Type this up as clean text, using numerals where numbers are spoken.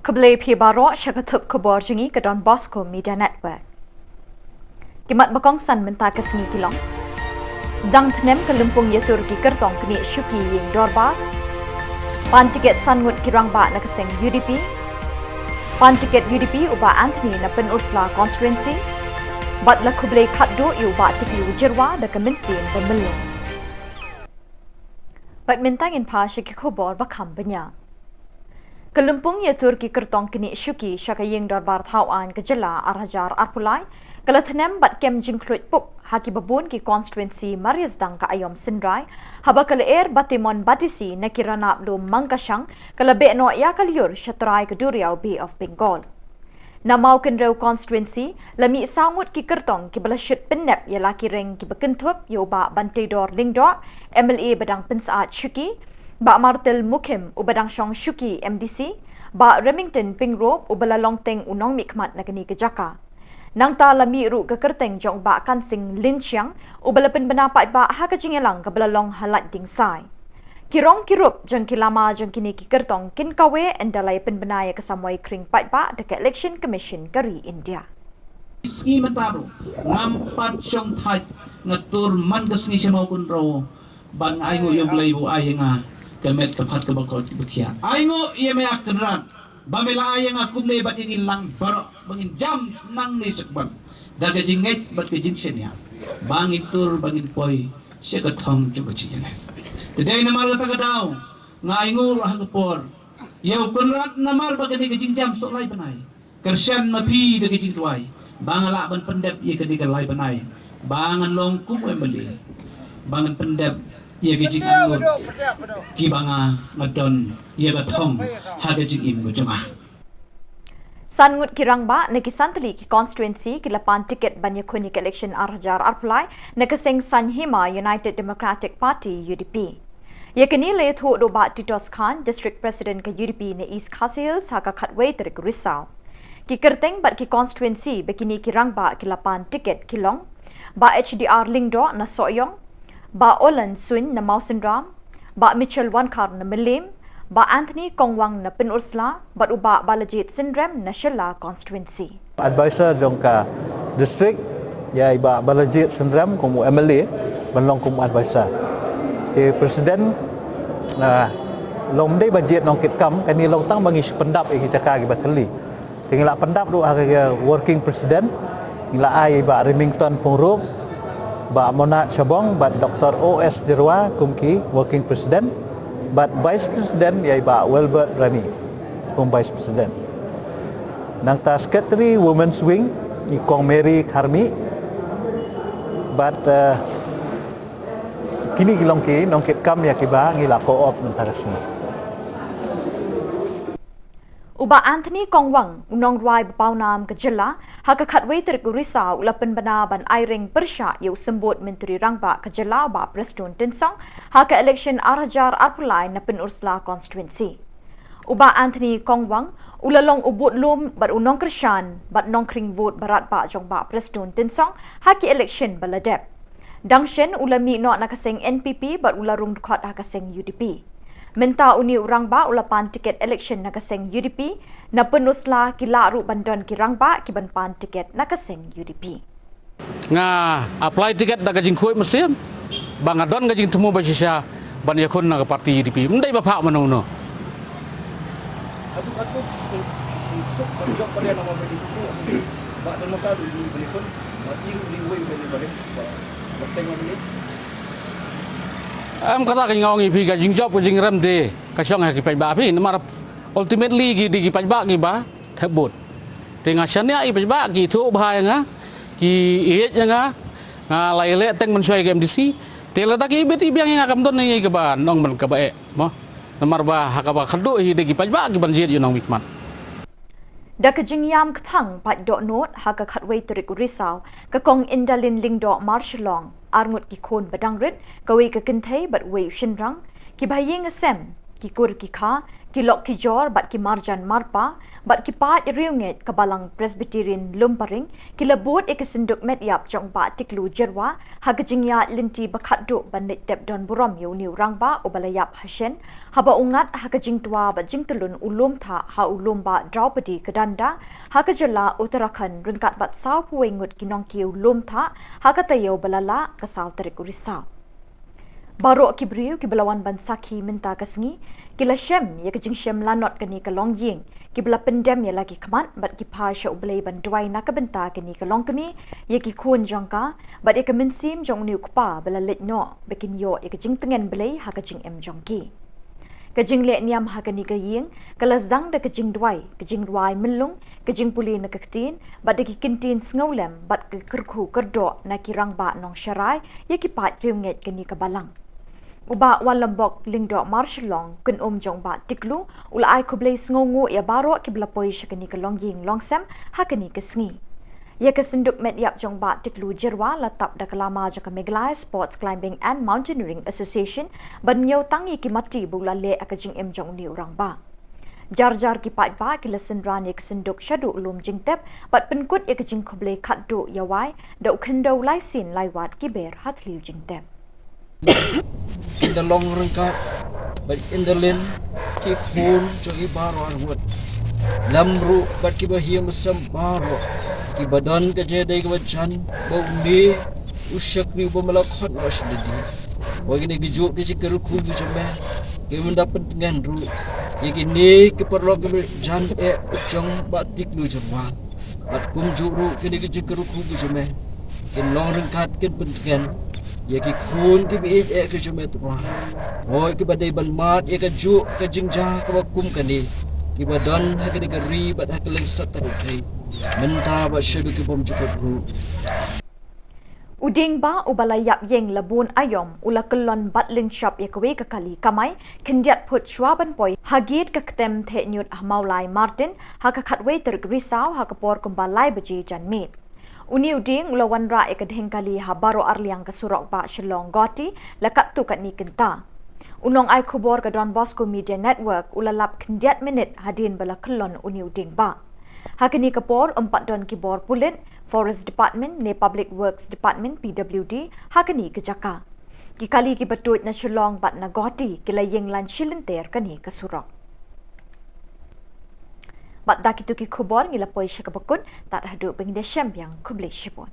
Khubor Baro Shakatup Khubor Jungi ke Don Bosco Media Network. Kimat bakong san menta ke sengi kilong. Sedang tenem ke lumpung yatur ki kertong kini syuki ying dorba. Pan tiket sangut kirang ba na keseng UDP. Pan tiket UDP uba Anthony na pen Ursula constituency. Bat la Khubor Khatdo i uba tipi ujirwa da kemensin pemilih. Bat mintang in pa syaki Khubor bakam banyak. Kelumpung yatur ki kertong kini syuki syakaying dorbar thawan ke Jylla arhajar arpulai kalathenem bat kem jingklut puk haki babun ki constituency Mariasdang ka ayom sindrai haba kalaer batimon batisi na kiranap lo mangkashang kalabe no ya kaliur syatrai ke Duriau Bay of Bengal. Namau kenreu constituency lami sangut ki kertong ki balasyut penep ya laki reng ki bekentup yoba bantedor lingdok MLA badang pensaat syuki Ba Martel Mukim ubadang syong syuki MDC, ba Remington Pingrop ubala longteng unong mikmat na kini kejaka. Nang ta lami ru ke kerteng jong ba kansing linsyang ubala penbenapat ba ha kejingelang ke belalong halat dingsai. Kirong kirup jong kilama jong kini ki kertong kin kawe endalai penbenaya kesamwai kring pat ba dekat Election Commission kari India. Ski mataro ngampat syong thai ngatur man kesni siya maupun ro ban ayo yung layo ayang kemet kepat kebakol bekia. Aingo ia meak keran. Bamela ayang aku ne bat yang ilang baru bangin jam nang ni sekban. Daga jinget bat ke jin senya. Bangin tur bangin poi sia thong juga cinya. Today namal ta kadau. Ngaingo rah kepor. Yau penrat namal bagai ke jin jam sok lai panai. Kersian mapi de ke jin tuai. Bangala ban pendep ia ke diga lai panai. Bangan longkum embeli. Bangan pendep ia gijing angut kibanga ngadon ia gathong hagajing im jama Sangut kirang ba nekisantli ki constituency ki lapan tiket banyakuni ke election arhajar arpulai nekeseng Sanhima United Democratic Party UDP. Yakini le thu do ba Titos Khan district president ke UDP ne East Khasiels haka khatway terik Risau. Ki kerteng bat ki constituency bekini kirang ba ki lapan tiket kilong ba HDR Lingdo na Soyong ba Olan Sun na Mausenram, ba Mitchell Wankar na Melim, ba Anthony Kongwang na Pinursla, ba uba Balajit Sindrem na Shillong constituency. Advisor jongka district ya iba Balajit Sindrem como MLA banlong como advisor. Presiden long day budget nong kit kam kani long tang bangis pendap iki caka gi bateli. Tingala pendap do aga working president ila ai ba Remington Pengrop ba Mona Chabong ba Dr. OS Dirwa kumki working president ba vice president yai ba Wilbert Rani kum vice president nang ta secretary women's wing ikong Mary Karmi but kini gilongki nongkit kam ya kiba ngila co-op mentarasni Uba Anthony Kongwang unong ruai bapawnam ke Jylla haka khatway terik Risau lapan bana ban airing persya yu sembut menteri rangba ke Jylla ba Preston Tinsong haka election arhajar arpulai na pen Ursula constituency. Uba Anthony Kongwang ulalong ubut lum bat unong Krishan bat nong kring vote barat ba jong ba Preston Tinsong haki election baladep. Dangshen ulami no nakaseng NPP bat ularung dukhat hakaseng UDP. Menta uni urang ba ulapan tiket election nakaseng UDP na penusla kila ru bandon kirang ba kiban pan tiket nakaseng UDP. Nga apply tiket da gajing khoi mesim bangadon gajing temu basisya ban yakun na parti UDP mendai bapak manono. Atu sok banjok pada nama bagi suku. Bak dan masa di telefon mati di wei balik bertengok ni. Am kata kan ngawang ipi gajing job gajing rem de kasyong ha kipai ba pi namar ultimately gi di kipai ba gi ba thebut tenga syania i ba gi thu bahaya nga ki iet nga lai le teng mensuai ke MDC tela ta ki beti biang nga kam ton ni ke ba nong man ka ba e mo namar ba ha ka ba khadu hi de kipai ba gi banjit yu nong mikmat Da kejingyam kthang pat dot note haka khatway terik Risau ka kong indalin lingdo Shillong arngut ki khon badangrit kawi ka kinthai bat wei shinrang ki bhayeng asem ki kur ki kha Kilok kijor bat ki marjan marpa, bat ki pat riunget kabalang Presbyterian lumparing, kilabot ekasinduk medyap jong ba tiklu jerwa, hagajingya linti bakat do bandit tep don burom niu rangba obalayap hashen, haba ungat hagajing tua bat jing telun ulum tha ha ulum ba Draupadi kedanda, hagajala Uttarakhand rungkat bat saw puwengut kinong ki ulum tha, hagatayo balala kasal terik urisau. Barok kibriu ki belawan bansaki minta kasngi, kila shem ya kejing shem lanot kani ke longjing, ki bela pendem ya lagi kemat bat ki pa sya ublei banduai nak benta kani ke long kemi, ya ki kun jongka, bat ya ke mensim jong niu kpa bela let no, bekin yo ya kejing tengen belei ha kejing em jongki. Kejing let niam ha kani ke ying, kala zang da kejing duai melung, kejing puli na kektin, bat da ki kintin sngaulem, bat ke kerku kerdo na ki rangba nong syarai, ya ki pat riunget kani ke balang. Uba walambok lingdo Shillong kun jong ba tiklu ula ai kublei sngongu ya baro ki blapoi shakani ke longjing longsem hakani ke sngi. Ya ke senduk medyap jong ba tiklu jerwa latap da kelama jaka Meghalaya Sports Climbing and Mountaineering Association ban nyau tangi ki mati bula le akajing em jong ni urang ba. Jar ki pat ba ki lesendran ya ke senduk shadu ulum jingtep bat penkut ya ke jing kublei khatdu ya wai da ukendo laisin laiwat ki ber hatliu jingtep. In the long run cut, but in the lane, keep home to Ibaro and wood. Lamru, but keep a him some baro. Keep a don the Jedi Wachan, Boni, Ushak me Bomalak hot wash the deed. Wagin a joke is a Kuruku with a man, given up and Gandru. You can make a parlogam Jan E. Jong but Dick Lujan. But Kumjuru can a Jikaruku with a man. In long run cut get put again. Ya ki khun ki bi e ke jumet wa hoi ki badai balmat e ka ju ka jingja ka wakum kani ki badan ha ki gari bad ha keleng satar kai menta ba shedu ki bom jukat ru Uding ba ubalayap yeng labun ayom ula kelon batlin shop ya kwe kakali kamai kendiat put shwaban poi hagit kaktem the nyut maulai Martin ha ka khatwe ter grisau ha ka por kumbalai baji janmit. Uni uding ulawan ra ekadheng kali ha baro arliang kasurok ba Shillong goti lakat tu kat ni kenta. Unong ai Khubor ka Don Bosco Media Network ulalap kendiat minit hadin bala kelon uni uding ba. Hakini kapor 4 don kibor pulit Forest Department ne Public Works Department PWD hakini kejaka. Kikali ki betut na Shillong bat na goti kila yeng lan shilenter kani kasurok. Bat dakitu ki Khubor ngila poi syakabakun tak hadu pengindah syam yang kublai syipon.